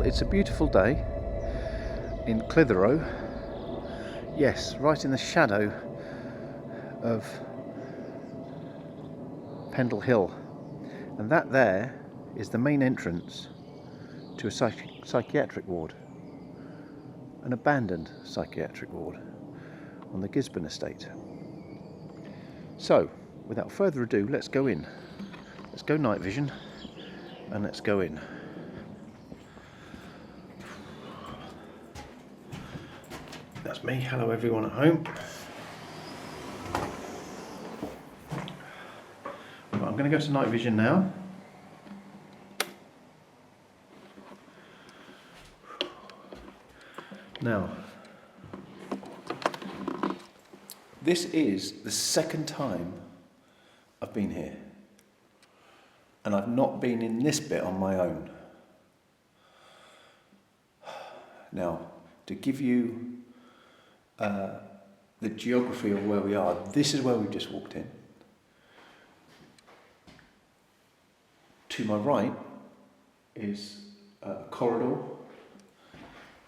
Well, it's a beautiful day in Clithero. Yes, right in the shadow of Pendle Hill. And that there is the main entrance to a psychiatric ward. An abandoned psychiatric ward on the Gisburne Estate. So, without further ado, let's go in. Let's go night vision and let's go in. That's me. Hello everyone at home. Right, I'm going to go to night vision now. Now, this is the second time I've been here, and I've not been in this bit on my own. Now, to give you the geography of where we are, this is where we've just walked in. To my right is a corridor,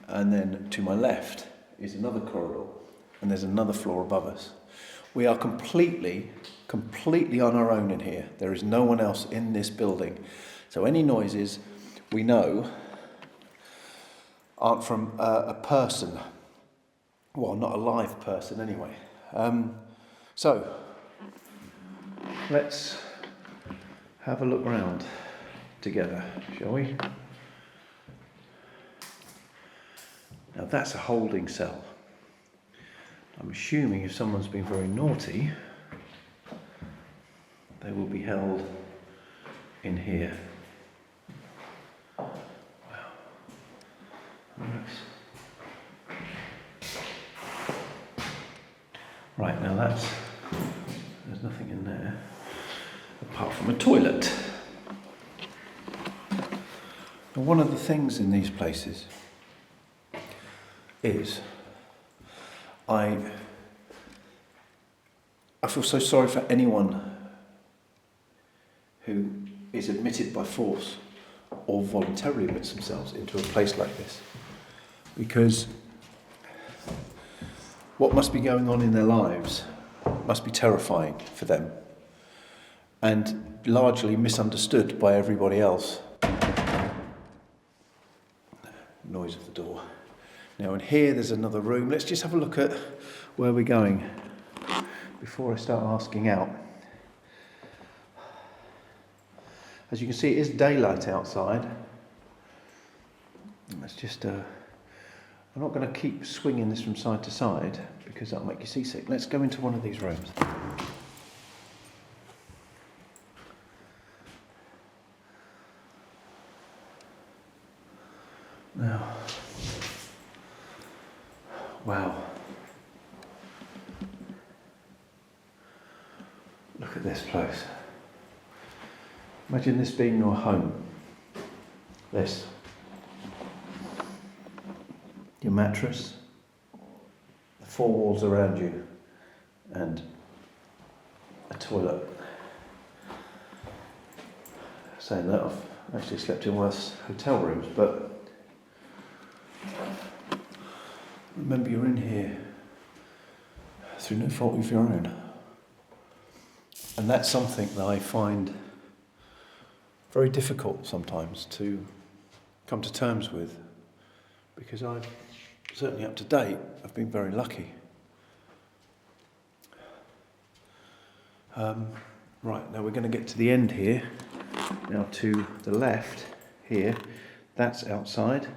and then to my left is another corridor, and there's another floor above us. We are completely on our own in here. There is no one else in this building. So any noises we know aren't from a person. Well, not a live person anyway. So let's have a look round together, shall we? Now that's a holding cell. I'm assuming if someone's been very naughty, they will be held in here. Wow. Right, now there's nothing in there apart from a toilet. And one of the things in these places is I feel so sorry for anyone who is admitted by force or voluntarily admits themselves into a place like this, because what must be going on in their lives must be terrifying for them and largely misunderstood by everybody else. Noise of the door. Now in here there's another room. Let's just have a look at where we're going before I start asking out. As you can see, it is daylight outside. Let's just I'm not going to keep swinging this from side to side because that'll make you seasick. Let's go into one of these rooms. Now, wow. Look at this place. Imagine this being your home. This. Your mattress, the four walls around you, and a toilet. Saying that, I've actually slept in worse hotel rooms, but remember you're in here through no fault of your own. And that's something that I find very difficult sometimes to come to terms with, because I've certainly up to date, I've been very lucky. Right, now we're going to get to the end here. Now to the left here, that's outside.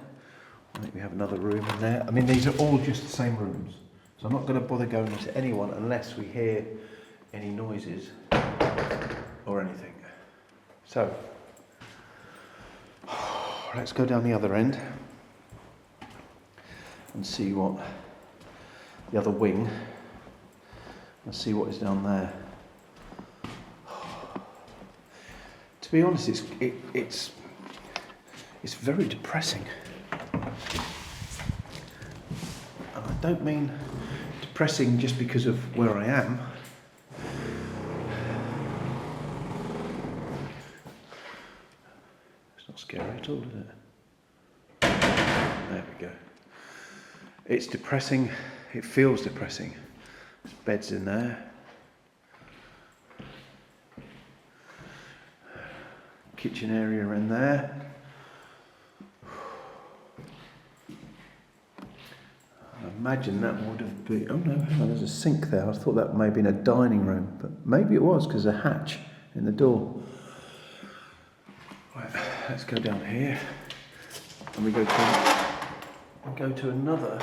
I think we have another room in there. I mean, these are all just the same rooms. So I'm not going to bother going into anyone unless we hear any noises or anything. So, let's go down the other end and see what the other wing, and see what is down there. To be honest, it's very depressing. And I don't mean depressing just because of where I am. It's not scary at all, is it? There we go. It's depressing. It feels depressing. There's beds in there. Kitchen area in there. I imagine that would have been... Oh no, hang on, there's a sink there. I thought that may have been a dining room, but maybe it was because there's a hatch in the door. Right, let's go down here. And we go to another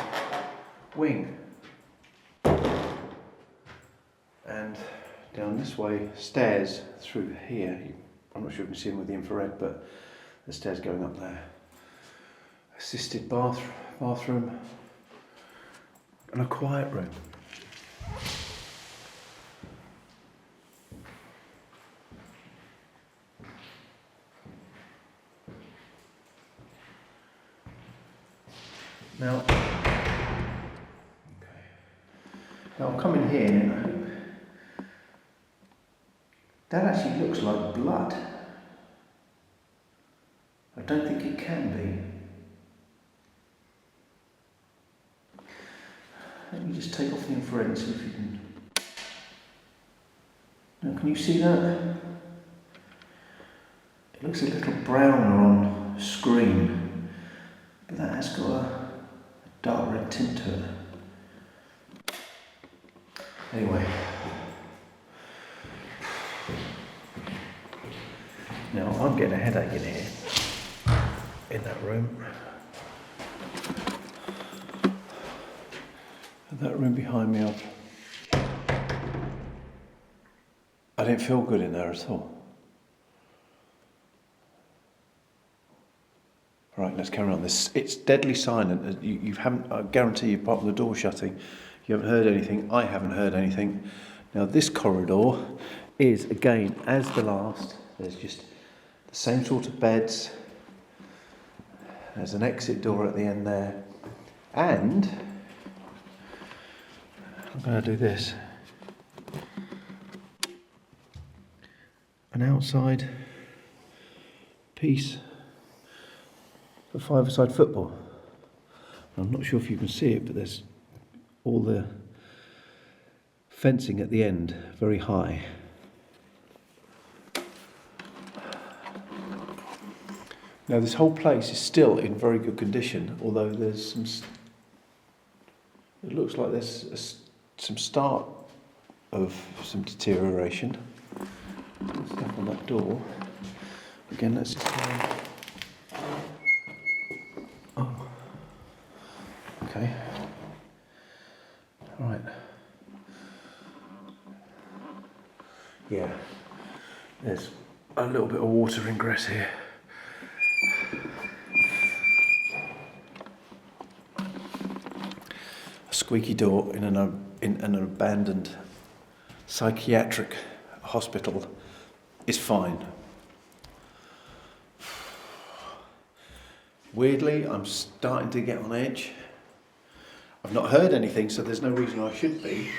wing. And down this way, stairs through here. I'm not sure if you can see them with the infrared, but the stairs going up there. Assisted bathroom, and a quiet room. Now I'll come in here and that actually looks like blood. I don't think it can be. Let me just take off the infrared and see if you can... Now, can you see that? It looks a little browner on screen, but that has got a dark red tint to it. Anyway. Now, I'm getting a headache in here, in that room. And that room behind me, I didn't feel good in there at all. Right, let's carry on. It's deadly silent. You haven't. I guarantee you, apart from the door shutting, you haven't heard anything. I haven't heard anything. Now, this corridor is again as the last. There's just the same sort of beds. There's an exit door at the end there, and I'm going to do this. An outside piece for five-a-side football. I'm not sure if you can see it, but there's all the fencing at the end, very high. Now this whole place is still in very good condition, although there's some... It looks like there's some start of some deterioration. Stuff on that door. Again, let's just try. Oh. Okay. Right. Yeah. There's a little bit of water ingress here. A squeaky door in an abandoned psychiatric hospital is fine. Weirdly, I'm starting to get on edge. I've not heard anything, so there's no reason I should be.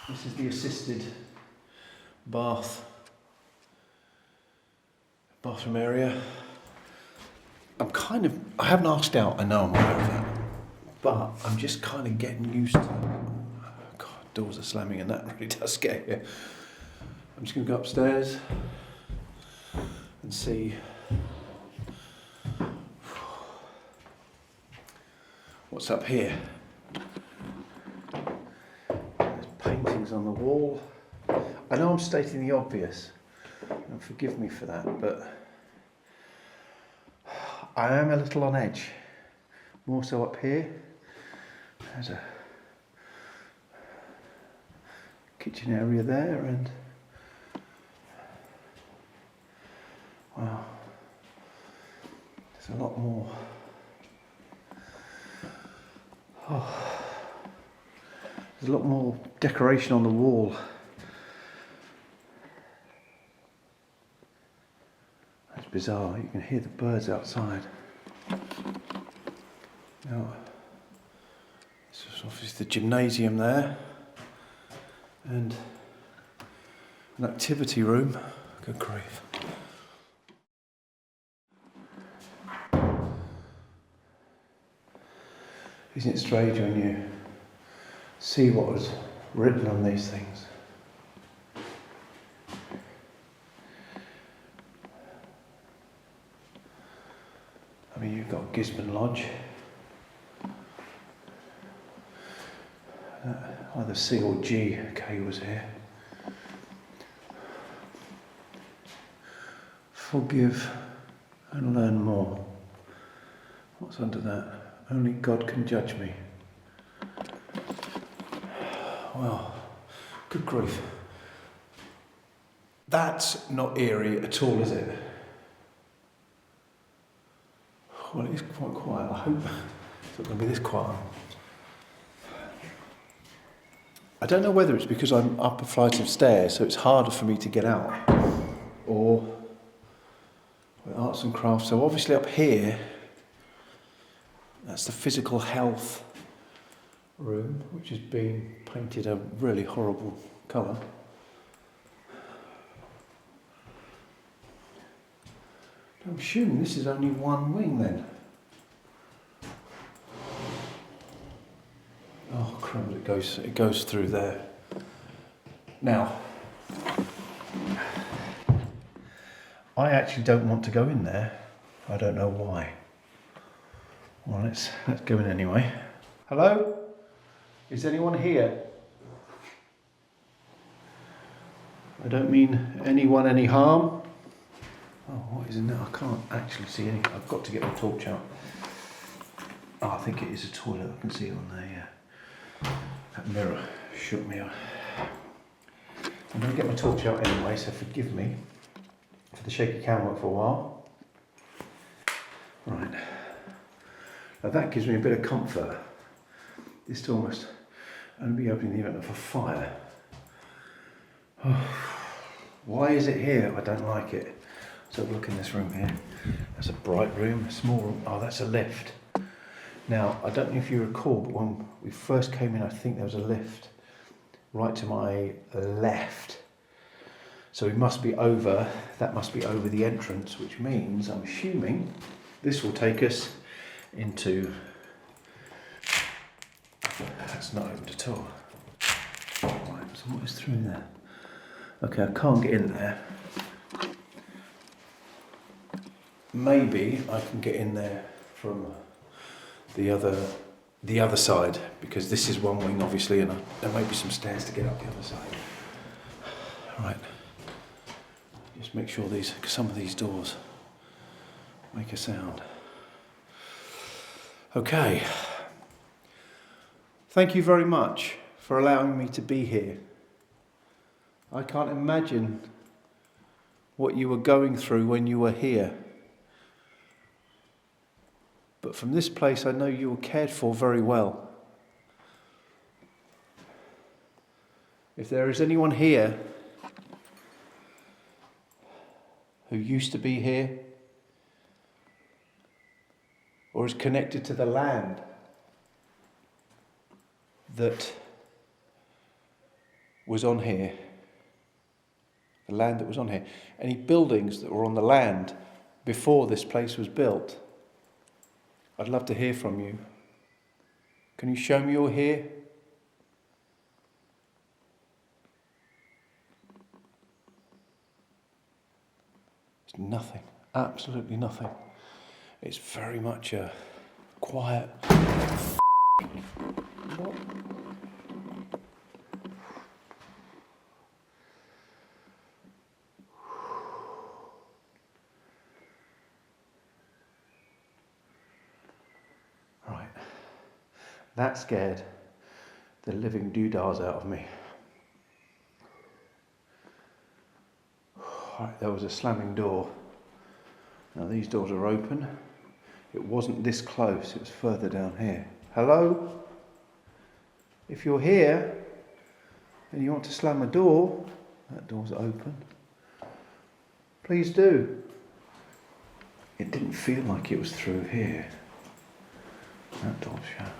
This is the assisted bathroom area. I haven't asked out, I know I'm aware of that, but I'm just kind of getting used to it. God, doors are slamming and that really does scare you. I'm just going to go upstairs and see what's up here. There's paintings on the wall. I know I'm stating the obvious, and forgive me for that, but I am a little on edge. More so up here. There's a kitchen area there, and wow, there's a lot more. Oh, there's a lot more decoration on the wall. That's bizarre. You can hear the birds outside. Now, this is obviously the gymnasium there, and an activity room. Good grief. Isn't it strange when you see what was written on these things? I mean, you've got Gisburne Lodge. Either C or G, K was here. Forgive and learn more. What's under that? Only God can judge me. Well, good grief. That's not eerie at all, is it? Well, it is quite quiet. I hope it's not going to be this quiet. I don't know whether it's because I'm up a flight of stairs, so it's harder for me to get out, or with arts and crafts. So obviously up here, that's the physical health room, which has been painted a really horrible colour. I'm assuming this is only one wing then. Oh crumbs, it goes through there. Now, I actually don't want to go in there. I don't know why. Well, let's go in anyway. Hello? Is anyone here? I don't mean anyone any harm. Oh, what is in there? I can't actually see anything. I've got to get my torch out. Oh, I think it is a toilet. I can see it on there, yeah. That mirror shook me up. I'm going to get my torch out anyway, so forgive me for the shaky camera for a while. Right. Now that gives me a bit of comfort. This door must only be open in the event of a fire. Oh, why is it here? I don't like it. Let's have a look in this room here. That's a bright room, a small room. Oh, that's a lift. Now, I don't know if you recall, but when we first came in, I think there was a lift right to my left. So we must be over, that must be over the entrance, which means, I'm assuming, this will take us into, that's not opened at all. Right, so what is through there? Okay, I can't get in there. Maybe I can get in there from the other side, because this is one wing obviously, and there may be some stairs to get up the other side. Right, just make sure some of these doors make a sound. Okay, thank you very much for allowing me to be here. I can't imagine what you were going through when you were here. But from this place, I know you were cared for very well. If there is anyone here who used to be here, or is connected to the land that was on here, the land that was on here, any buildings that were on the land before this place was built, I'd love to hear from you. Can you show me you're here? There's nothing, absolutely nothing. It's very much a quiet. What? Right, that scared the living doodahs out of me. Right, there was a slamming door. Now these doors are open. It wasn't this close, it was further down here. Hello? If you're here and you want to slam a door, that door's open. Please do. It didn't feel like it was through here. That door's shut.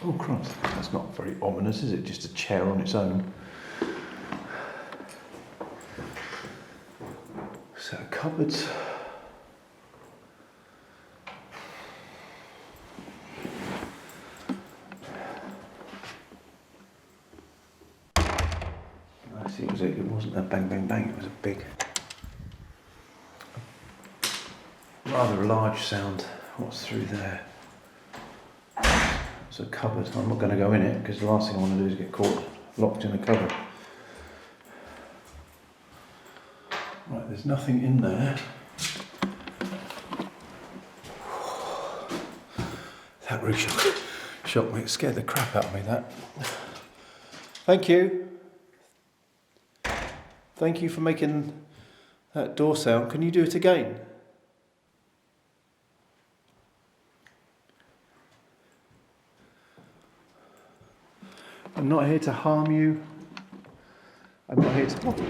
Oh crumbs, that's not very ominous, is it? Just a chair on its own. Set of cupboards. see, it wasn't a bang, bang, bang. It was a big, rather large sound. What's through there? It's a cupboard. I'm not going to go in it because the last thing I want to do is get caught locked in a cupboard. Right, there's nothing in there. That really shocked me. It scared the crap out of me, that. Thank you. Thank you for making that door sound. Can you do it again? I'm not here to harm you. I'm not here to... What the...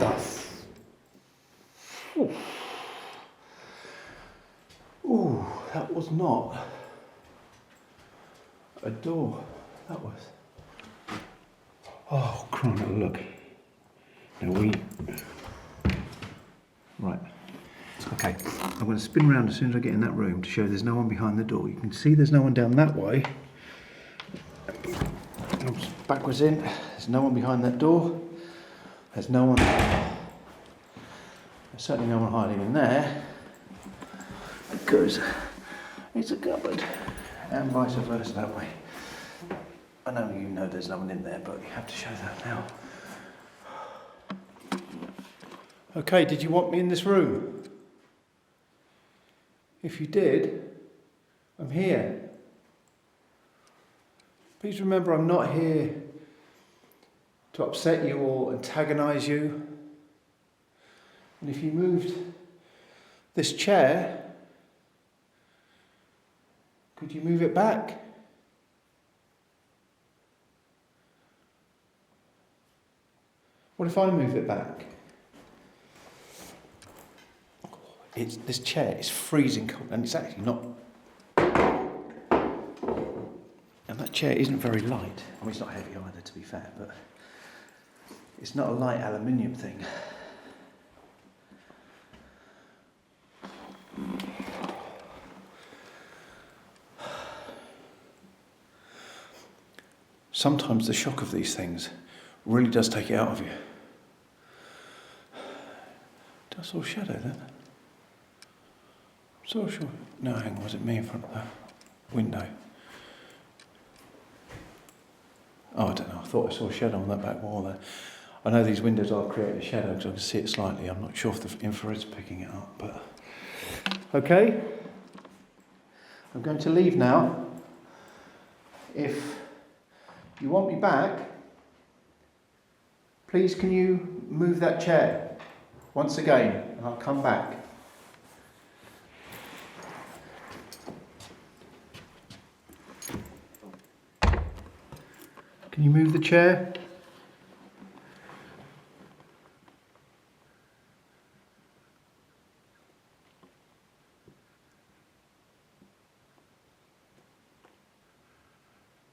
Ooh, that was not a door. That was... Oh, crying out look. Now Right. Okay, I'm going to spin around as soon as I get in that room to show there's no one behind the door. You can see there's no one down that way. Backwards in, there's no one behind that door. There's no one... There's certainly no one hiding in there. Because it's a cupboard. And vice versa that way. I know you know there's no one in there, but you have to show that now. Okay, did you want me in this room? If you did, I'm here. Please remember, I'm not here to upset you or antagonise you. And if you moved this chair, could you move it back? What if I move it back? This chair is freezing cold, and it's actually not. And that chair isn't very light. I mean, it's not heavy either, to be fair, but it's not a light aluminium thing. Sometimes the shock of these things really does take it out of you. Did I saw a shadow then? So sure. No, hang on, was it me in front of the window? Oh, I don't know. I thought I saw a shadow on that back wall there. I know these windows are creating a shadow because I can see it slightly. I'm not sure if the infrared's picking it up, but... Okay. I'm going to leave now. If you want me back, please can you move that chair once again and I'll come back. Can you move the chair?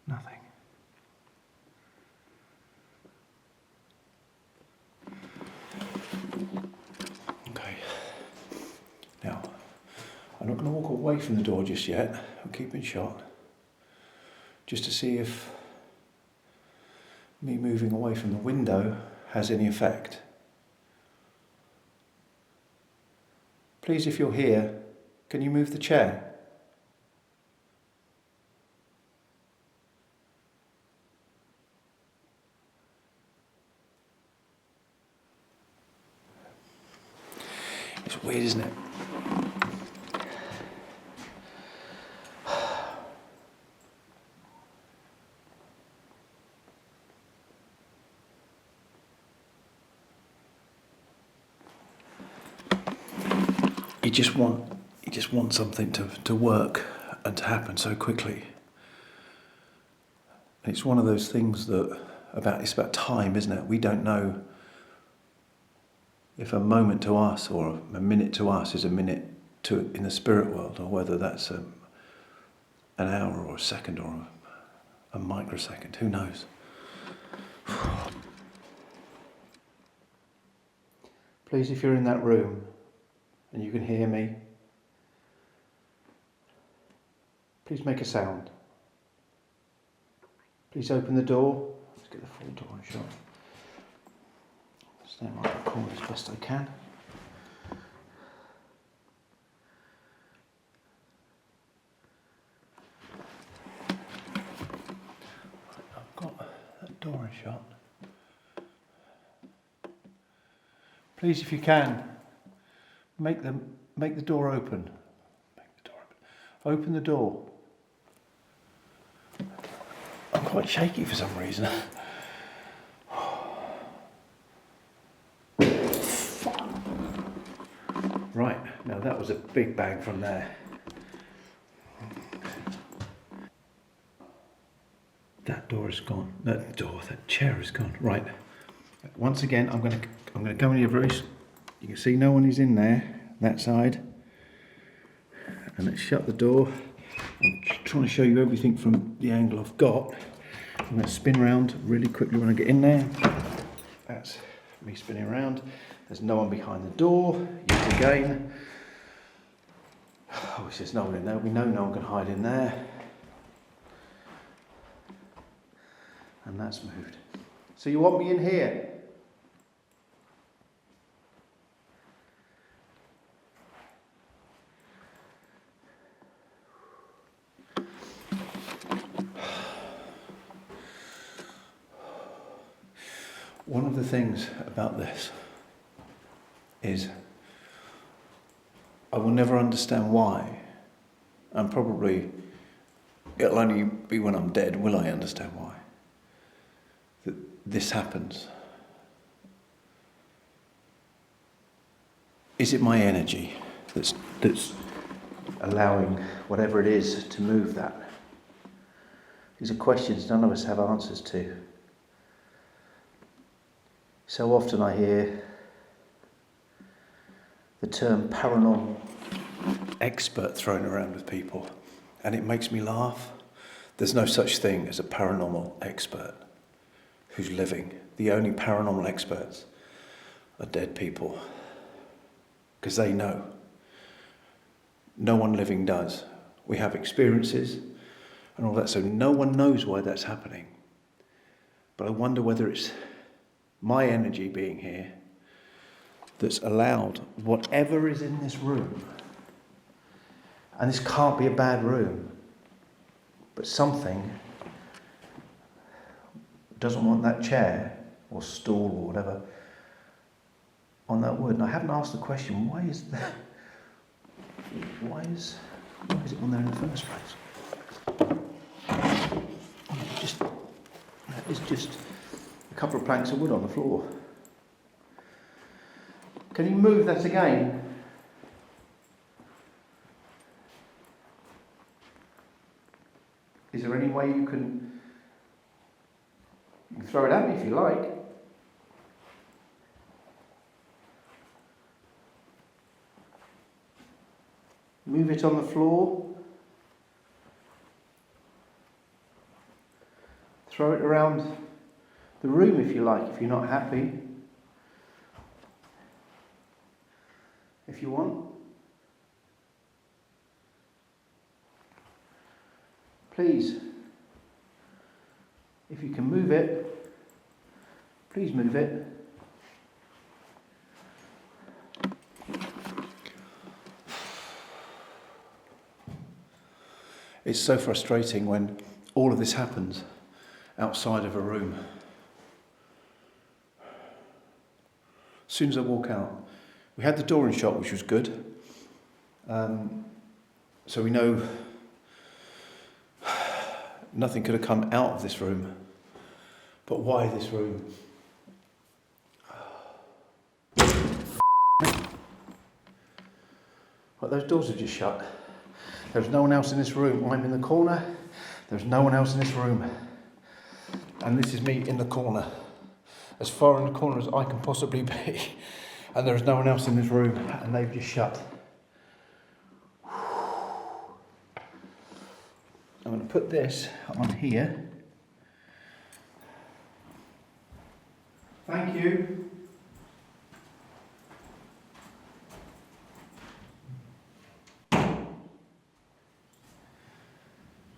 Nothing. Okay. Now, I'm not going to walk away from the door just yet. I'm keeping shot. Just to see if me moving away from the window has any effect. Please, if you're here, can you move the chair? It's weird, isn't it? You just want something to work and to happen so quickly. And it's one of those things it's about time, isn't it? We don't know if a moment to us or a minute to us is a minute in the spirit world, or whether that's an hour or a second or a microsecond. Who knows? Please, if you're in that room and you can hear me, please make a sound. Please open the door. Let's get the full door shut. Stay in my corner as best I can. I've got that door shut. Please, if you can, make the door open. Open the door. I'm quite shaky for some reason. Right, now that was a big bang from there. That door is gone. That chair is gone. Right. Once again, I'm going to go in here very. You can see no one is in there. That side. And let's shut the door. I'm trying to show you everything from the angle I've got. I'm going to spin around really quickly when I get in there. That's me spinning around. There's no one behind the door. Yet again. Oh, there's no one in there. We know no one can hide in there. And that's moved. So you want me in here? One of the things about this is I will never understand why, and probably it'll only be when I'm dead will I understand why that this happens. Is it my energy that's allowing whatever it is to move that? These are questions none of us have answers to. So often I hear the term paranormal expert thrown around with people, and it makes me laugh. There's no such thing as a paranormal expert who's living. The only paranormal experts are dead people, because they know. No one living does. We have experiences and all that, so no one knows why that's happening. But I wonder whether it's my energy being here that's allowed whatever is in this room, and this can't be a bad room, but something doesn't want that chair or stool or whatever on that wood. And I haven't asked the question, why is it on there in the first place? It's just a couple of planks of wood on the floor. Can you move that again? Is there any way you can throw it at me if you like? Move it on the floor. Throw it around the room if you like, if you're not happy. If you want. Please, if you can move it, please move it. It's so frustrating when all of this happens outside of a room. As soon as I walk out, we had the door in shot, which was good. So we know nothing could have come out of this room. But why this room? Well, those doors are just shut. There's no one else in this room. I'm in the corner. There's no one else in this room. And this is me in the corner. As far in the corner as I can possibly be. And there's no one else in this room. And they've just shut. I'm going to put this on here. Thank you.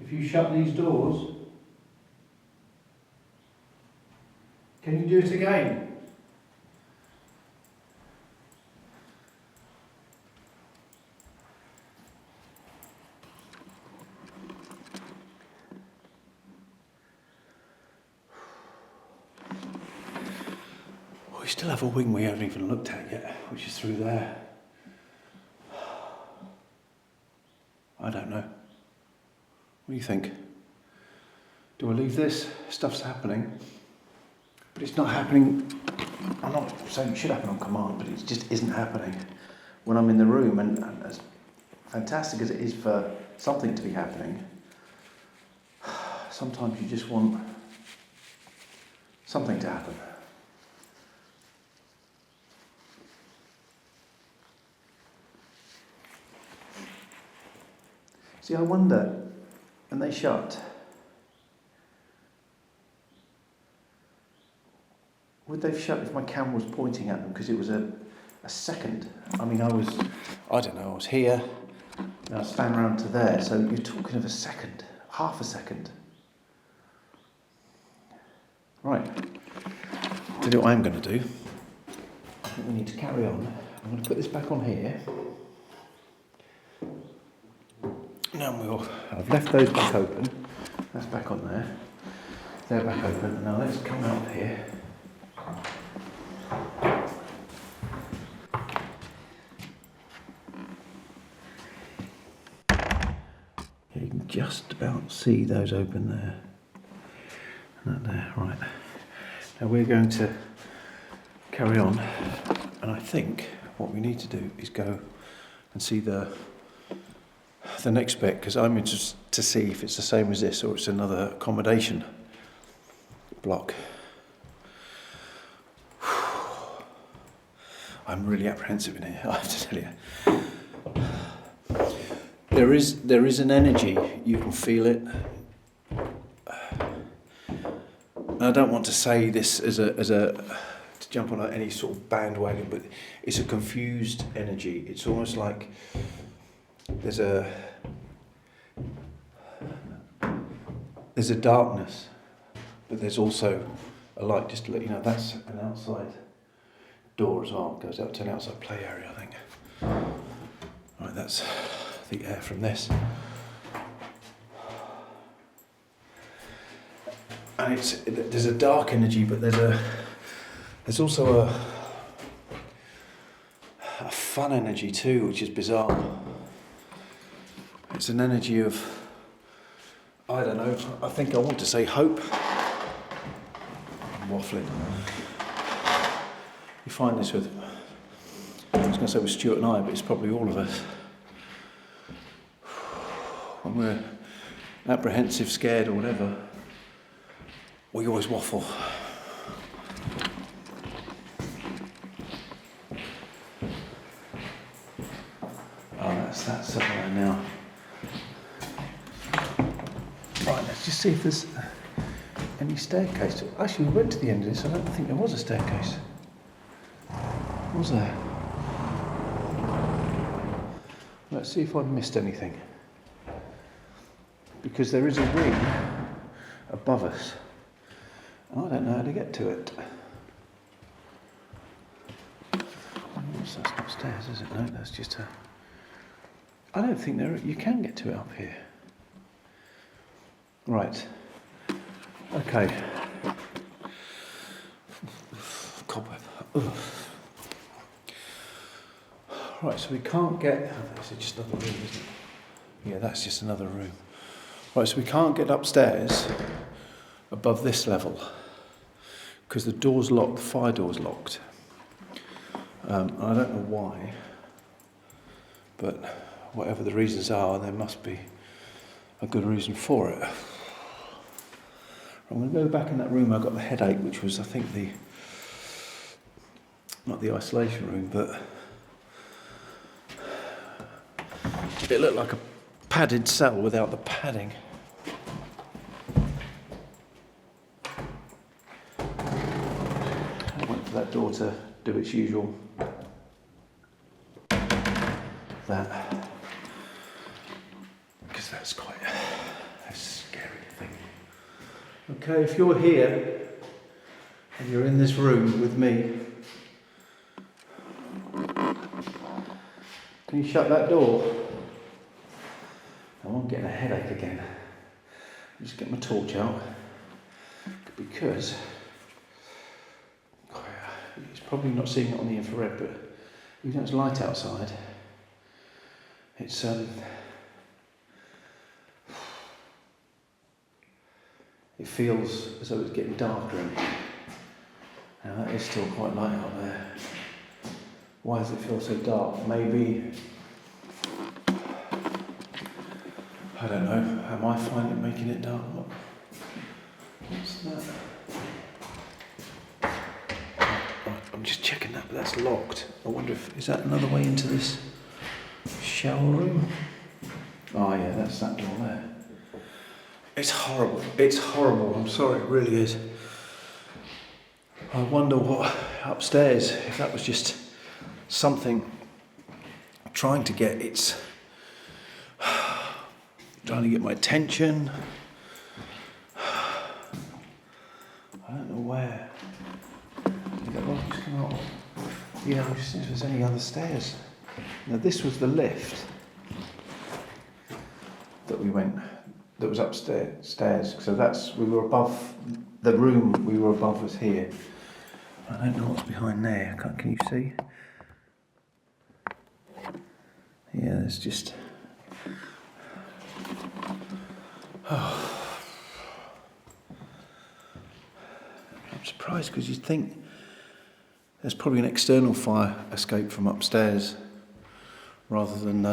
If you shut these doors, can you do it again? We still have a wing we haven't even looked at yet, which is through there. I don't know. What do you think? Do I leave this? Stuff's happening. But it's not happening. I'm not saying it should happen on command, but it just isn't happening when I'm in the room. And as fantastic as it is for something to be happening, sometimes you just want something to happen. See, I wonder, when they shut, would they have shut if my camera was pointing at them? Because it was a second. I mean, I don't know, I was here, and I span around to there, so you're talking of a second, half a second. Right, to do what I'm going to do, I think we need to carry on. I'm going to put this back on here. Now I've left those back open. That's back on there. They're back open. Now let's come out here. You can just about see those open there. And that there, right. Now we're going to carry on, and I think what we need to do is go and see the next bit, because I'm interested to see if it's the same as this or it's another accommodation block. I'm really apprehensive in here, I have to tell you. There is an energy, you can feel it. I don't want to say this as a to jump on any sort of bandwagon, but it's a confused energy. It's almost like there's a darkness, but there's also a light. Just to let you know, that's an outside door as well. It goes out to an outside play area, I think. Right, that's the air from this. And there's a dark energy, but there's also a fun energy too, which is bizarre. It's an energy of, I don't know, I think I want to say hope. I'm waffling. You find this with, I was going to say with Stuart and I, but it's probably all of us. When we're apprehensive, scared or whatever, we always waffle. Oh, that's somewhere now. Right, let's just see if there's any staircase. Actually, we went to the end of this. I don't think there was a staircase. Was there? Let's see if I've missed anything. Because there is a wing above us. And I don't know how to get to it. That's not stairs, is it? No, that's just a... I don't think you can get to it up here. Right. Okay. Cobweb. Ugh. Right, so we can't get... Oh, this is just another room, isn't it? Yeah, that's just another room. Right, so we can't get upstairs above this level because the door's locked, the fire door's locked. I don't know why, but whatever the reasons are, there must be a good reason for it. I'm going to go back in that room. I got the headache, which was, I think, not the isolation room, but it looked like a padded cell without the padding. I went for that door to do its usual. That. Because that's quite a scary thing. Okay, if you're here and you're in this room with me, can you shut that door? I'm getting a headache again. Just get my torch out because use probably not seeing it on the infrared, but even though it's light outside, it's it feels as though it's getting darker in here. Now that is still quite light out there. Why does it feel so dark? Maybe, I don't know, am I finding making it dark? What's that? I'm just checking that, but that's locked. I wonder if, is that another way into this shower room? Oh yeah, that's that door there. It's horrible. It's horrible. I'm sorry, it really is. I wonder what upstairs, if that was just something trying to get trying to get my attention. I don't know where. Yeah, I'm just seeing if there's any other stairs. Now this was the lift that we went, that was upstairs. So we were above, the room we were above was here. I don't know what's behind there. Can you see? Yeah, there's just... Oh. I'm surprised because you'd think there's probably an external fire escape from upstairs rather than...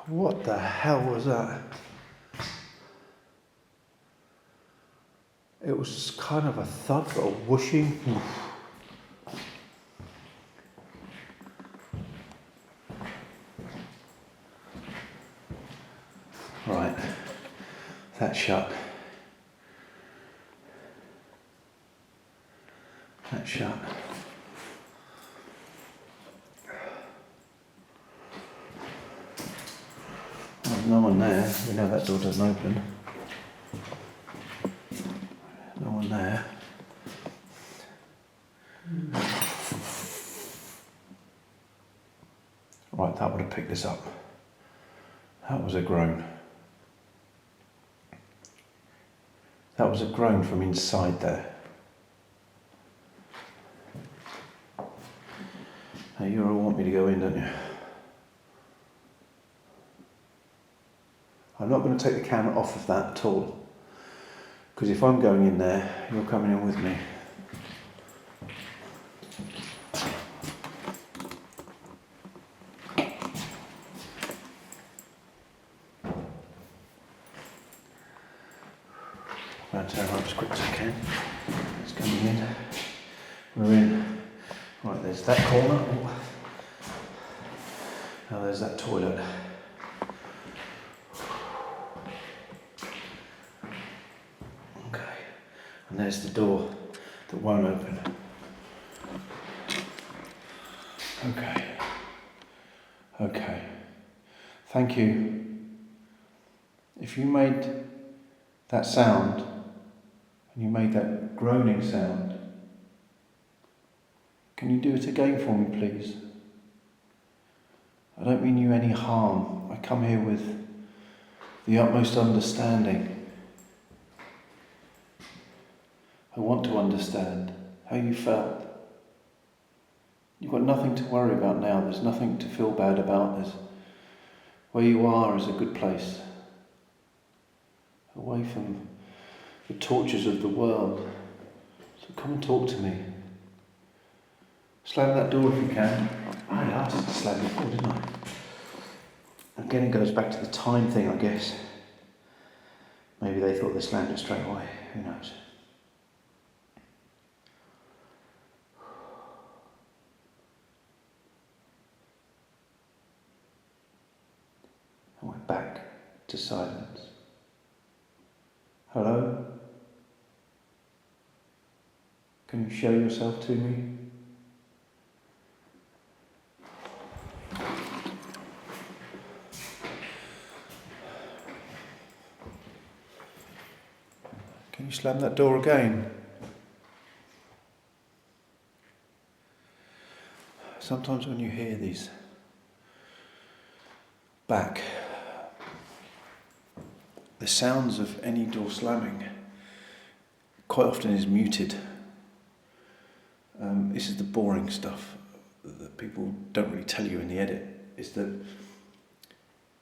What the hell was that? It was kind of a thud or a whooshing. Right, that's shut. That's shut. There's no one there. We know that door doesn't open. No one there. Right, that would have picked this up. That was a groan. That was a groan from inside there. Now you all want me to go in, don't you? I'm not going to take the camera off of that at all. Because if I'm going in there, you're coming in with me. I'm going to turn around as quick as I can. It's coming in. We're in. Right, there's that corner. Oh. Now there's that toilet. Okay. And there's the door that won't open. Okay. Okay. Thank you. If you made that sound, and you made that groaning sound, can you do it again for me, please? I don't mean you any harm. I come here with the utmost understanding. I want to understand how you felt. You've got nothing to worry about now. There's nothing to feel bad about. Where you are is a good place. Away from the tortures of the world. So come and talk to me. Slam that door if you can. I asked to slam it before, didn't I? Again, it goes back to the time thing, I guess. Maybe they thought they slammed it straight away. Who knows? And we're back to silence. Hello? Can you show yourself to me? Can you slam that door again? sometimes when you hear these back, the sounds of any door slamming quite often is muted. This is the boring stuff that people don't really tell you in the edit, is that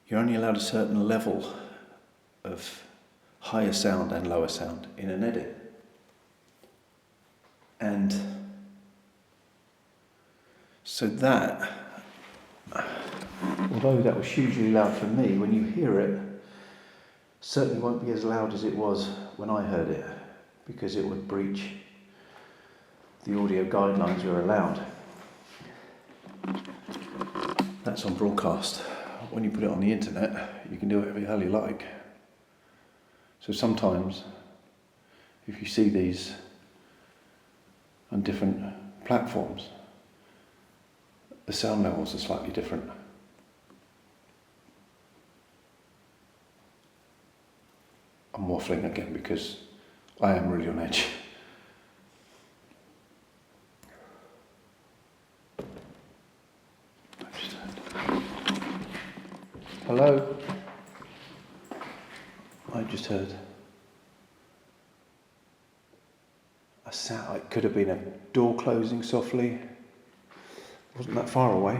you're only allowed a certain level of higher sound and lower sound in an edit. And so that, although that was hugely loud for me, when you hear it, certainly won't be as loud as it was when I heard it, because it would breach the audio guidelines you're allowed. That's on broadcast. When you put it on the internet, you can do whatever the hell you like. So sometimes, if you see these on different platforms, the sound levels are slightly different. I'm waffling again because I am really on edge. Hello? I just heard a sound. It could have been a door closing softly. It wasn't that far away.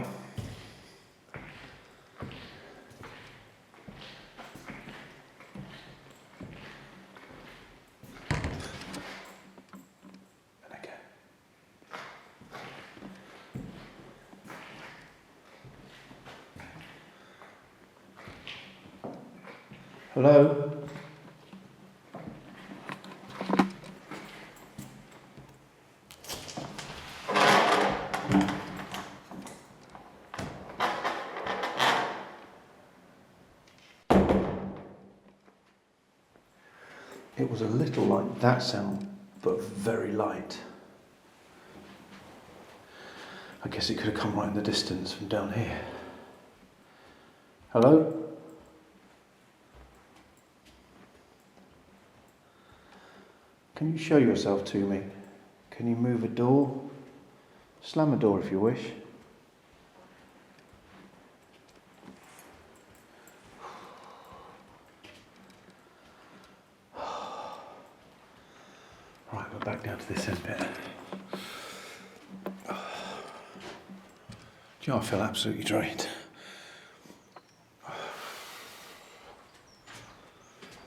And again. Hello? It was a little like that sound, but very light. I guess it could have come right in the distance from down here. Hello? Can you show yourself to me? Can you move a door? Slam a door if you wish. Right, we're back down to this end bit. Do you know, I feel absolutely drained.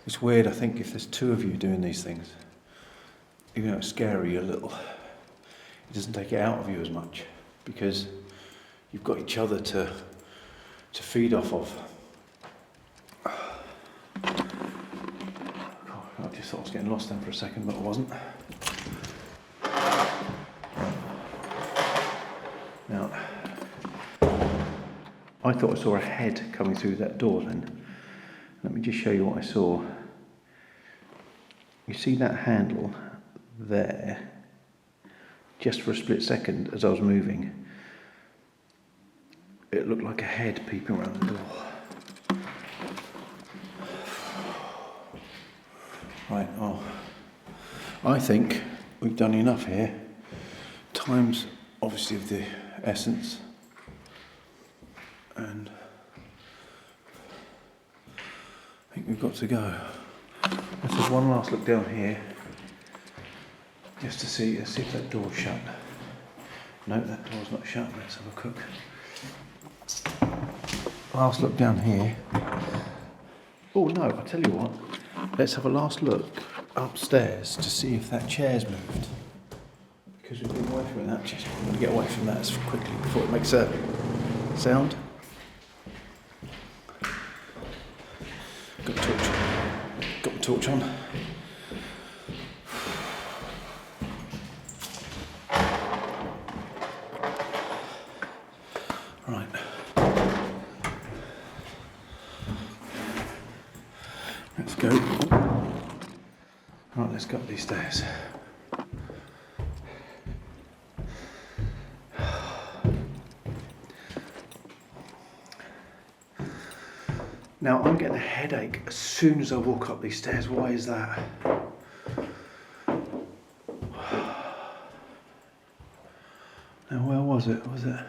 It's weird, I think, if there's two of you doing these things, even though it's scary a little, it doesn't take it out of you as much, because you've got each other to feed off of. I just thought I was getting lost then for a second, but I wasn't. Now, I thought I saw a head coming through that door then. Let me just show you what I saw. You see that handle there? Just for a split second as I was moving, it looked like a head peeping around the door. Right, oh, I think we've done enough here. Time's obviously of the essence, and I think we've got to go. Let's have one last look down here, just to see, let's see if that door's shut. No, that door's not shut. Let's have a cook. Last look down here. Oh no, I'll tell you what. Let's have a last look upstairs to see if that chair's moved. Because we've been away from that. Just want to get away from that as quickly before it makes a sound. Got the torch. Got the torch on. Right. Let's go. Right, let's go up these stairs. Now, I'm getting a headache as soon as I walk up these stairs. Why is that? Now, where was it? Was it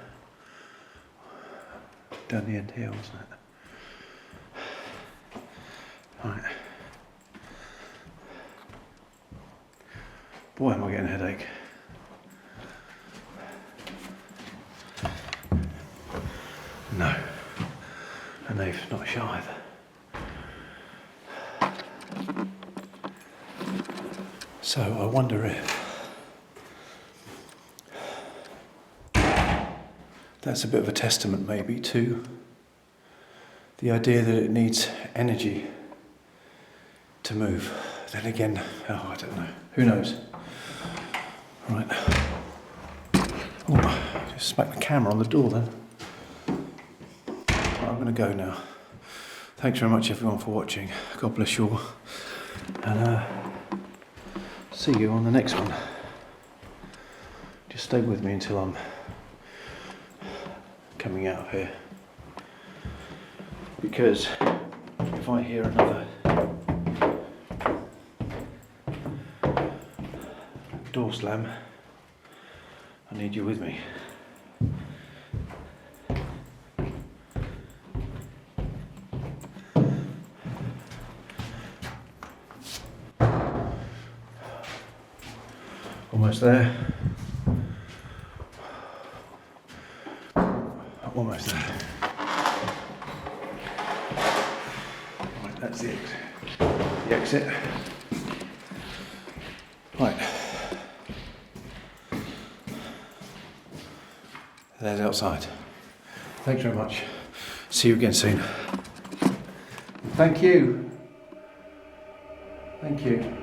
down the end here, wasn't it? Right. Boy, am I getting a headache. No. And they've not shot either. So I wonder if that's a bit of a testament maybe to the idea that it needs energy to move. Then again, oh, I don't know. Who knows? Right. Oh, just smack the camera on the door then. Right, I'm going to go now. Thanks very much everyone for watching. God bless you all. And see you on the next one. Just stay with me until I'm coming out of here. Because if I hear another door slam, I need you with me. Almost there. Almost there. Right, that's the exit. Right. There's outside. Thanks very much. See you again soon. Thank you. Thank you.